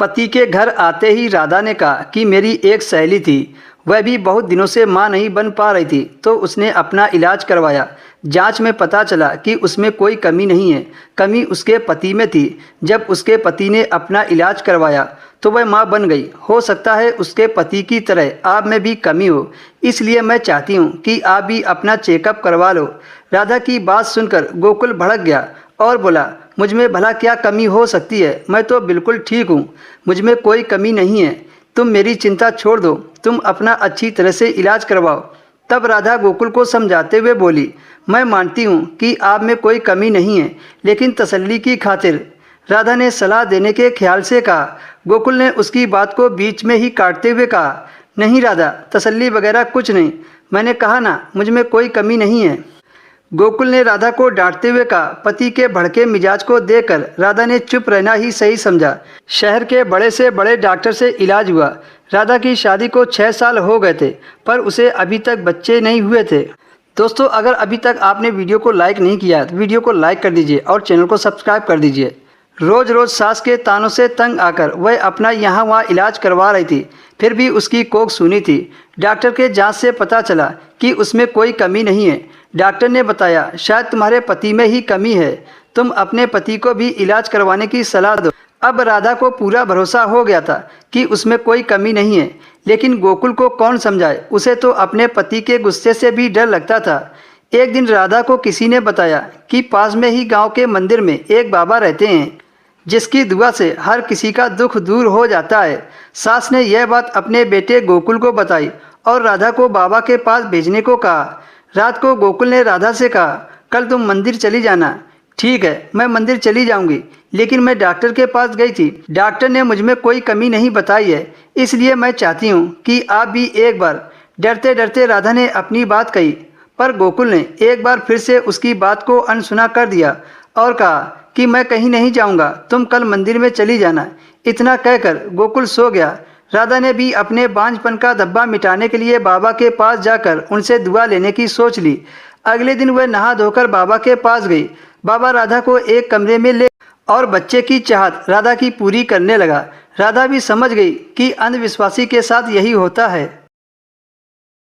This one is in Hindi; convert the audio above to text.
पति के घर आते ही राधा ने कहा कि मेरी एक सहेली थी, वह भी बहुत दिनों से मां नहीं बन पा रही थी, तो उसने अपना इलाज करवाया। जांच में पता चला कि उसमें कोई कमी नहीं है, कमी उसके पति में थी। जब उसके पति ने अपना इलाज करवाया तो वह मां बन गई। हो सकता है उसके पति की तरह आप में भी कमी हो, इसलिए मैं चाहती हूँ कि आप भी अपना चेकअप करवा लो। राधा की बात सुनकर गोकुल भड़क गया और बोला, मुझ में भला क्या कमी हो सकती है? मैं तो बिल्कुल ठीक हूँ, मुझ में कोई कमी नहीं है। तुम मेरी चिंता छोड़ दो, तुम अपना अच्छी तरह से इलाज करवाओ। तब राधा गोकुल को समझाते हुए बोली, मैं मानती हूँ कि आप में कोई कमी नहीं है, लेकिन तसल्ली की खातिर। राधा ने सलाह देने के ख्याल से कहा। गोकुल ने उसकी बात को बीच में ही काटते हुए कहा, नहीं राधा, तसल्ली वगैरह कुछ नहीं, मैंने कहा ना, मुझ में कोई कमी नहीं है। गोकुल ने राधा को डांटते हुए कहा। पति के भड़के मिजाज को देखकर राधा ने चुप रहना ही सही समझा। शहर के बड़े से बड़े डॉक्टर से इलाज हुआ। राधा की शादी को 6 साल हो गए थे, पर उसे अभी तक बच्चे नहीं हुए थे। दोस्तों, अगर अभी तक आपने वीडियो को लाइक नहीं किया तो वीडियो को लाइक कर दीजिए और चैनल को सब्सक्राइब कर दीजिए। रोज रोज सास के तानों से तंग आकर वह अपना यहाँ वहाँ इलाज करवा रही थी, फिर भी उसकी कोख सूनी थी। डॉक्टर के जांच से पता चला कि उसमें कोई कमी नहीं है। डॉक्टर ने बताया, शायद तुम्हारे पति में ही कमी है, तुम अपने पति को भी इलाज करवाने की सलाह दो। अब राधा को पूरा भरोसा हो गया था कि उसमें कोई कमी नहीं है, लेकिन गोकुल को कौन समझाए? उसे तो अपने पति के गुस्से से भी डर लगता था। एक दिन राधा को किसी ने बताया कि पास में ही गांव के मंदिर में एक बाबा रहते हैं, जिसकी दुआ से हर किसी का दुख दूर हो जाता है। सास ने यह बात अपने बेटे गोकुल को बताई और राधा को बाबा के पास भेजने को कहा। रात को गोकुल ने राधा से कहा, कल तुम मंदिर चली जाना। ठीक है, मैं मंदिर चली जाऊंगी, लेकिन मैं डॉक्टर के पास गई थी, डॉक्टर ने मुझ में कोई कमी नहीं बताई है, इसलिए मैं चाहती हूँ कि आप भी एक बार। डरते डरते राधा ने अपनी बात कही, पर गोकुल ने एक बार फिर से उसकी बात को अनसुना कर दिया और कहा कि मैं कहीं नहीं जाऊंगा, तुम कल मंदिर में चली जाना। इतना कहकर गोकुल सो गया। राधा ने भी अपने बांझपन का धब्बा मिटाने के लिए बाबा के पास जाकर उनसे दुआ लेने की सोच ली। अगले दिन वह नहा धोकर बाबा के पास गई। बाबा राधा को एक कमरे में ले और बच्चे की चाहत राधा की पूरी करने लगा। राधा भी समझ गई कि अंधविश्वासी के साथ यही होता है।